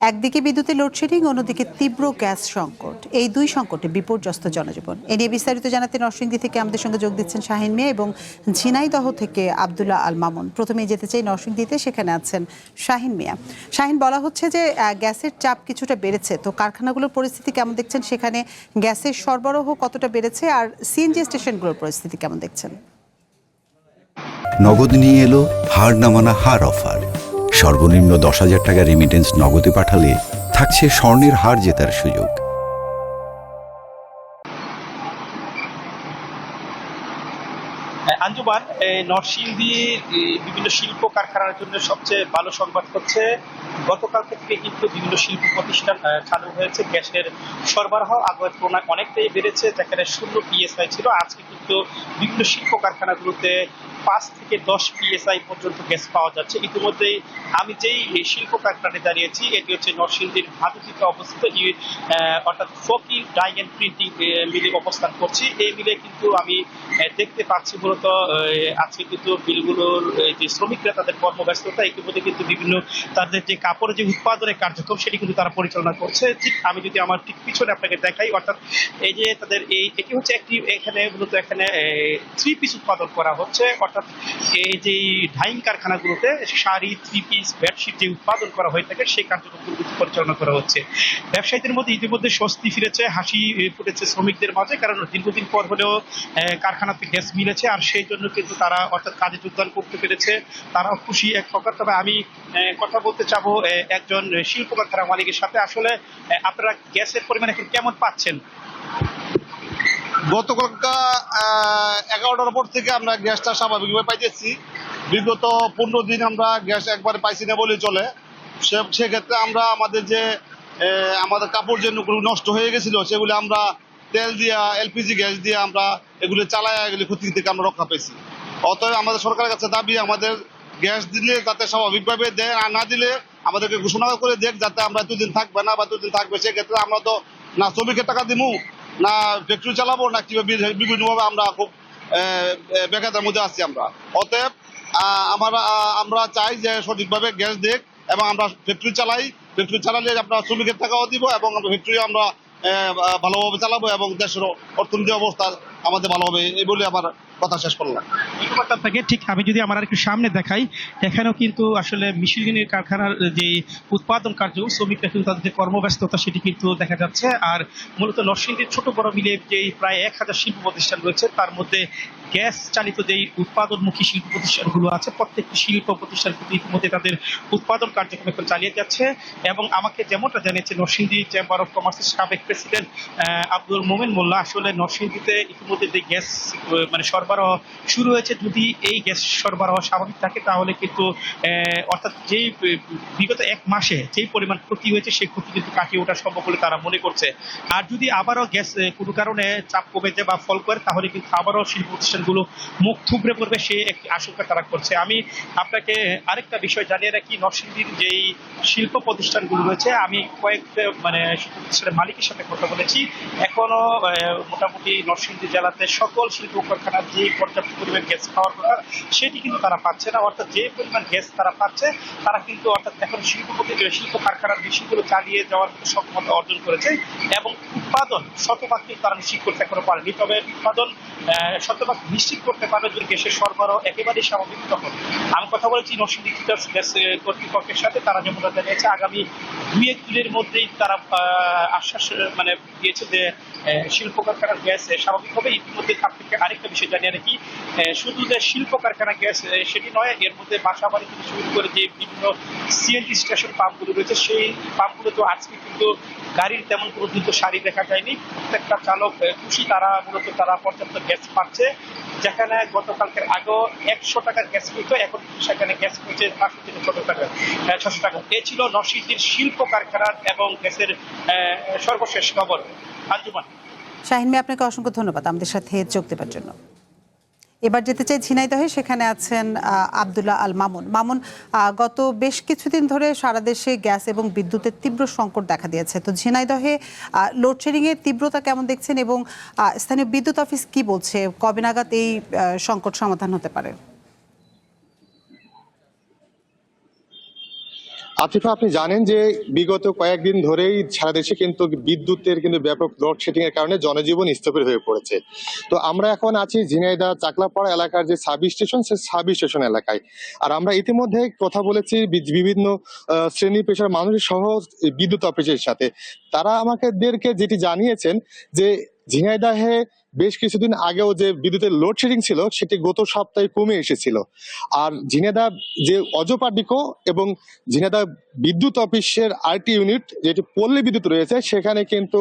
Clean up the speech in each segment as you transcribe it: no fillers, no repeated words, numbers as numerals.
একদিকে বিদ্যুতের লোডশেডিং, অন্যদিকে তীব্র গ্যাস সংকট। এই দুই সংকটে বিপর্যস্ত জনজীবন। এ নিয়ে বিস্তারিত জানাতে নরসিংদী থেকে আমাদের সঙ্গে যোগ দিচ্ছেন শাহিন মিয়া এবং ঝিনাইদহ থেকে আব্দুল্লাহ আল মামুন। প্রথমেই যেতে চাই নরসিংদীতে, সেখানে আছেন শাহিন মিয়া। শাহিন, বলা হচ্ছে যে গ্যাসের চাপ কিছুটা বেড়েছে, তো কারখানাগুলোর পরিস্থিতি কেমন দেখছেন? সেখানে গ্যাসের সরবরাহ কতটা বেড়েছে, আর সিএনজি স্টেশনগুলোর পরিস্থিতি কেমন দেখছেন? নগদ নিয়ে এলো হার না মানা হার অফার। সর্বনিম্ন 10,000 টাকা রেমিটেন্স নগদে পাঠালে থাকছে স্বর্ণের হার জেতার সুযোগ। আঞ্জুমান, নরসিংদীর বিভিন্ন শিল্প কারখানার জন্য সবচেয়ে ভালো সংবাদ হচ্ছে গতকাল থেকে কিন্তু বিভিন্ন শিল্প প্রতিষ্ঠান চালু হয়েছে। গ্যাসের সরবরাহ আগের তুলনায় অনেকটাই বেড়েছে। যেখানে 0 PSI ছিল, আজকে কিন্তু বিভিন্ন শিল্প কারখানাগুলোতে 5 থেকে 10 PSI পর্যন্ত গ্যাস পাওয়া যাচ্ছে। ইতিমধ্যেই আমি যেই শিল্প কারখানাটি দাঁড়িয়েছি, এটি হচ্ছে নরসিংদীর ভাদুতিতে অবস্থিত, অর্থাৎ ফকির ডাইং অ্যান্ড প্রিন্টিং মিলে অবস্থান করছি। এই মিলে কিন্তু আমি দেখতে পাচ্ছি মূলত আজকে কিন্তু বিলগুলোর যে শ্রমিকরা তাদের কর্মব্যস্ততা, ইতিমধ্যে কিন্তু বিভিন্ন তাদের যে কাপড়ের যে উৎপাদনের কার্যক্রম সেটি কিন্তু তারা পরিচালনা করছে। ঠিক আমি যদি আমার ঠিক পিছনে আপনাকে দেখাই, অর্থাৎ এই যে তাদের এটি হচ্ছে একটি, এখানে মূলত এখানে 3 পিস উৎপাদন করা হচ্ছে। অর্থাৎ এই যে ডাইং কারখানাগুলোতে শাড়ি, 3 পিস, বেডশিট যে উৎপাদন করা হয়ে থাকে সেই কার্যক্রমগুলো পরিচালনা করা হচ্ছে। ব্যবসায়ীদের মধ্যে ইতিমধ্যে স্বস্তি ফিরেছে, হাসি ফুটেছে শ্রমিকদের মাঝে, কারণ দীর্ঘদিন পর হলেও কারখানাতে গ্যাস মিলেছে, আর সেই জন্য কিন্তু তারা অর্থাৎ কাজে যোগদান করতে পেরেছে। তারাও খুশি এক প্রকার। তবে আমি কথা বলতে চাবো একজন শিল্প কারখানা মালিকের সাথে। আসলে আপনারা গ্যাসের পরিমাণ এখন কেমন পাচ্ছেন? গতকালকা 11টার পর থেকে আমরা গ্যাসটা স্বাভাবিকভাবে পাইতেছি। বিগত 15 দিন আমরা গ্যাস একবারে পাইছি না বলে চলে। সেক্ষেত্রে আমরা আমাদের কাপড় যেগুলো নষ্ট হয়ে গেছিল সেগুলো আমরা তেল দিয়া, এলপিজি গ্যাস দিয়ে আমরা এগুলো চালায়, এগুলি ক্ষতি থেকে আমরা রক্ষা পেয়েছি। অতএব আমাদের সরকারের কাছে দাবি, আমাদের গ্যাস দিলে যাতে স্বাভাবিকভাবে দেয়, আর না দিলে আমাদেরকে ঘোষণা করে দেখ, যাতে আমরা এতদিন থাকবে না বা এতদিন থাকবে। সেক্ষেত্রে আমরা তো না শ্রমিকের টাকা দিব, না ফ্যাক্টরি চালাবো, না কিভাবে বিভিন্নভাবে আমরা খুব বেকারতার মধ্যে আছি আমরা। অতএব আমরা চাই যে সঠিকভাবে গ্যাস দেখ, এবং আমরা ফ্যাক্টরি চালাই। ফ্যাক্টরি চালালে আমরা শ্রমিকের টাকাও দিব, এবং আমরা ফ্যাক্টরি আমরা ভালোভাবে চালাবো, এবং দেশের অর্থনৈতিক অবস্থা আমাদের ভালো হবে। এই বলে আমার কথা শেষ করলাম। আপনাকে ঠিক আমি যদি আমার একটু সামনে দেখাই, এখানেও কিন্তু আসলে মিশিগানের কারখানার যে উৎপাদন কার্য, শ্রমিকরা কিন্তু তাদের যে কর্মব্যস্ততা সেটি কিন্তু দেখা যাচ্ছে। আর মূলত নরসিংদীর ছোট বড় মিলে যে প্রায় 1000 শিল্প প্রতিষ্ঠান রয়েছে, তার মধ্যে গ্যাস চালিত যেই উৎপাদনমুখী শিল্প প্রতিষ্ঠানগুলো আছে, প্রত্যেকটি শিল্প প্রতিষ্ঠান কিন্তু ইতিমধ্যে তাদের উৎপাদন কার্যক্রম এখন চালিয়ে যাচ্ছে। এবং আমাকে যেমনটা জানিয়েছে নরসিংদী চেম্বার অফ কমার্সের সাবেক প্রেসিডেন্ট আব্দুল মোমেন মোল্লা, আসলে নরসিংদীতে ইতিমধ্যে যে গ্যাস মানে সরবরাহ শুরু হয়েছে, যদি এই গ্যাস সরবরাহ স্বাভাবিক থাকে তাহলে কিন্তু অর্থাৎ যেই বিগত 1 মাসে যেই পরিমাণ ক্ষতি হয়েছে সেই ক্ষতি কিন্তু কাটিয়ে ওঠা সম্ভব বলে তারা মনে করছে। আর যদি আবারও গ্যাস কোনো কারণে চাপ কমে যায় বা ফল করে, তাহলে কিন্তু আবারও শিল্প প্রতিষ্ঠানগুলো মুখ থুবড়ে পড়বে, সে একটি আশঙ্কা তারা করছে। আমি আপনাকে আরেকটা বিষয় জানিয়ে রাখি, নরসিংদীর যেই শিল্প প্রতিষ্ঠানগুলো রয়েছে, আমি কয়েকটা মানে শিল্প প্রতিষ্ঠানের মালিকের সাথে কথা বলেছি। এখনো মোটামুটি নরসিংদী জেলাতে সকল শিল্প কারখানার যে পর্যাপ্ত পরিমাণ গ্যাস পাওয়ার কথা সেটি কিন্তু তারা পাচ্ছে না। অর্থাৎ যে পরিমাণ গ্যাস তারা পাচ্ছে, তারা কিন্তু অর্থাৎ এখন শিল্প কারখানার বিষয়গুলো চালিয়ে যাওয়ার সক্ষমতা অর্জন করেছে, এবং উৎপাদন শতভাগ কিন্তু তারা নিশ্চিত করতে এখনো পারেনি। তবে উৎপাদন শতভাগ নিশ্চিত করতে পারবে যদি গ্যাসের সরবরাহ একেবারেই স্বাভাবিক। তখন আমি কথা বলেছি নরসিংদী গ্যাস কর্তৃপক্ষের সাথে, তারা যেমন জানিয়েছে আগামী 2-1 দিনের মধ্যেই তারা আশ্বাস মানে দিয়েছে যে শিল্প কারখানার গ্যাস স্বাভাবিক হবে। ইতিমধ্যে আপনাকে আরেকটা বিষয় জানিয়ে রাখি, শুধু যে শিল্প কারখানা গ্যাস সেটি নয়, এর মধ্যে বাসা বাড়ি থেকে শুরু করে যে বিভিন্ন সিএনজি স্টেশন পাম্পগুলো রয়েছে, সেই পাম্পগুলো তো আজকে কিন্তু গাড়ির তেমন কোনো দ্রুত সারি দেখা যায়নি। প্রত্যেকটা চালক খুশি, তারা মূলত তারা পর্যাপ্ত গ্যাস পাচ্ছে। যেখানে গতকালকের আগেও 100 টাকার গ্যাস পেত, এখন সেখানে গ্যাস পেয়েছে 500 থেকে 600 টাকা। এ ছিল নরসিংদীর শিল্প কারখানার এবং গ্যাসের সর্বশেষ খবর। আঞ্জুমান। শাহিন মিয়া, আপনাকে অসংখ্য ধন্যবাদ আমাদের সাথে যোগ দেওয়ার জন্য। এবার যেতে চাই ঝিনাইদহে, সেখানে আছেন আব্দুল্লাহ আল মামুন। মামুন, গত বেশ কিছুদিন ধরে সারা দেশে গ্যাস এবং বিদ্যুতের তীব্র সংকট দেখা দিয়েছে, তো ঝিনাইদহে লোডশেডিং এর তীব্রতা কেমন দেখছেন, এবং স্থানীয় বিদ্যুৎ অফিস কি বলছে, কবে নাগাদ এই সংকট সমাধান হতে পারে? আতিফা, আপনি জানেন যে বিগত কয়েকদিন ধরেই সারা দেশে কিন্তু বিদ্যুতের কিন্তু ব্যাপক লোডশেডিং এর কারণে জনজীবন স্থবির হয়ে পড়েছে। তো আমরা এখন আছি ঝিনাইদহ চাকলাপাড়া এলাকার যে সাব স্টেশন, সেই সাব স্টেশন এলাকায়। আর আমরা ইতিমধ্যে কথা বলেছি বিভিন্ন শ্রেণী পেশার মানুষ সহ বিদ্যুৎ অফিসের সাথে। তারা আমাদেরকে যেটি জানিয়েছেন যে ঝিনাইদহে বেশ কিছুদিন আগেও যে বিদ্যুতের লোডশেডিং ছিল সেটি গত সপ্তাহে কমে এসেছিল। আর ঝিনাইদহ যে অজপা ডিপো এবং ঝিনাইদহ বিদ্যুৎ অফিসের আরটি ইউনিট যেটি পল্লী বিদ্যুৎ রয়েছে, সেখানে কিন্তু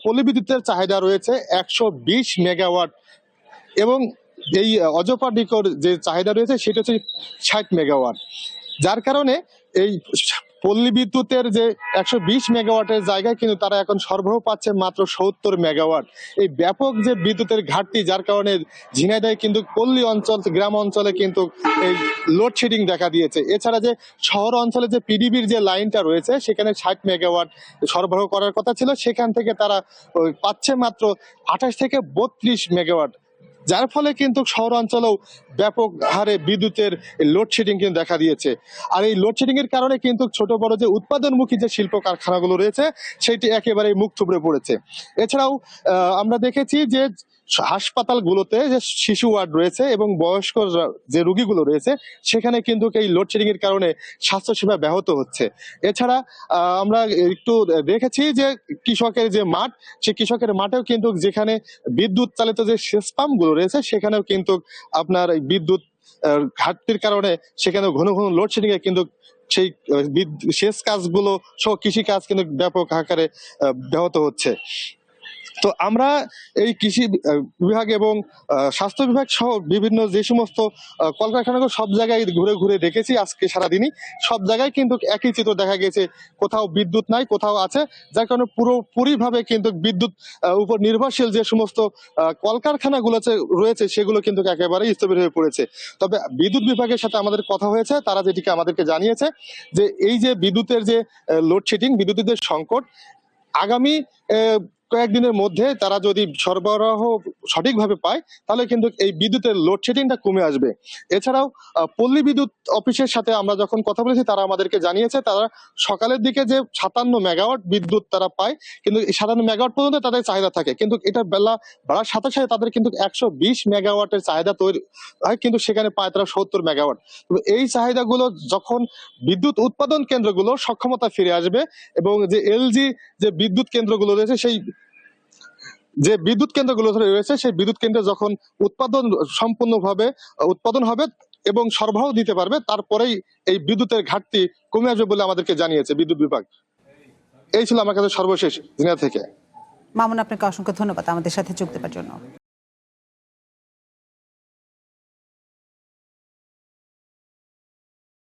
পল্লী বিদ্যুতের চাহিদা রয়েছে 120 মেগাওয়াট এবং এই অজপা ডিপোর যে চাহিদা রয়েছে সেটা হচ্ছে 60 মেগাওয়াট। যার কারণে এই পল্লী বিদ্যুতের যে 120 মেগাওয়াটের জায়গায় কিন্তু তারা এখন সরবরাহ পাচ্ছে মাত্র 70 মেগাওয়াট। এই ব্যাপক যে বিদ্যুতের ঘাটতি, যার কারণে ঝিনাইদহে কিন্তু পল্লী অঞ্চল, গ্রাম অঞ্চলে কিন্তু এই লোডশেডিং দেখা দিয়েছে। এছাড়া যে শহর অঞ্চলে যে পিডিবির যে লাইনটা রয়েছে সেখানে 60 মেগাওয়াট সরবরাহ করার কথা ছিল, সেখান থেকে তারা পাচ্ছে মাত্র 28 থেকে 32 মেগাওয়াট। যার ফলে কিন্তু শহর অঞ্চলেও ব্যাপক হারে বিদ্যুতের লোডশেডিং কিন্তু দেখা দিয়েছে। আর এই লোডশেডিং এর কারণে কিন্তু ছোট বড় যে উৎপাদনমুখী যে শিল্প কারখানাগুলো রয়েছে সেটি একেবারেই মুখ থুবড়ে পড়েছে। এছাড়াও আমরা দেখেছি যে হাসপাতালগুলোতে যে শিশু ওয়ার্ড রয়েছে এবং বয়স্ক যে রোগীগুলো রয়েছে সেখানে কিন্তু এই লোডশেডিং এর কারণে স্বাস্থ্যসেবা ব্যাহত হচ্ছে। এছাড়া আমরা একটু দেখেছি যে কৃষকের যে মাঠ, সেই কৃষকের মাঠেও কিন্তু যেখানে বিদ্যুৎ চালিত যে সেচ পাম্প গুলো রয়েছে সেখানেও কিন্তু আপনার এই বিদ্যুৎ ঘাটতির কারণে সেখানে ঘন ঘন লোডশেডিং এ কিন্তু সেই সেচ কাজগুলো সহ কৃষি কাজ কিন্তু ব্যাপক আকারে ব্যাহত হচ্ছে। তো আমরা এই কৃষি বিভাগ এবং স্বাস্থ্য বিভাগ সহ বিভিন্ন যে সমস্ত কলকারখানাগুলো সব জায়গায় ঘুরে ঘুরে দেখেছি আজকে সারাদিনই। সব জায়গায় কিন্তু একই চিত্র দেখা গেছে, কোথাও বিদ্যুৎ নাই, কোথাও আছে। যার কারণে পুরোপুরিভাবে কিন্তু বিদ্যুৎ উপর নির্ভরশীল যে সমস্ত কলকারখানাগুলো রয়েছে সেগুলো কিন্তু একেবারে স্থবির হয়ে পড়েছে। তবে বিদ্যুৎ বিভাগের সাথে আমাদের কথা হয়েছে, তারা যেটিকে আমাদেরকে জানিয়েছে যে এই যে বিদ্যুতের যে লোডশেডিং, বিদ্যুতের যে সংকট, আগামী কয়েকদিনের মধ্যে তারা যদি সরবরাহ সঠিকভাবে পায় তাহলে কিন্তু এই বিদ্যুতের লোডশেডিংটা কমে আসবে। এছাড়াও পল্লী বিদ্যুৎ অফিসের সাথে আমরা যখন কথা বলেছি তারা আমাদেরকে জানিয়েছে তারা সকালের দিকে যে 57 মেগাওয়াট বিদ্যুৎ তারা পায়, কিন্তু 57 মেগাওয়াট পর্যন্ত তাদের চাহিদা থাকে, কিন্তু এটা বেলা বাড়ার সাথে সাথে তাদের কিন্তু 120 মেগাওয়াটের চাহিদা তৈরি হয়, কিন্তু সেখানে পায় তারা 70 মেগাওয়াট। এই চাহিদাগুলো যখন বিদ্যুৎ উৎপাদন কেন্দ্রগুলো সক্ষমতা ফিরে আসবে এবং যে এলজি যে বিদ্যুৎ কেন্দ্রগুলো রয়েছে সেই বিদ্যুৎ কেন্দ্রে যখন উৎপাদন সম্পূর্ণভাবে উৎপাদন হবে এবং সরবরাহ দিতে পারবে, তারপরেই এই বিদ্যুতের ঘাটতি কমে আসবে বলে আমাদেরকে জানিয়েছে বিদ্যুৎ বিভাগ। এই ছিল আমার কাছে সর্বশেষ ঝিনাইদহ থেকে। মামুন, আপনাকে অসংখ্য ধন্যবাদ আমাদের সাথে যোগ দেওয়ার জন্য।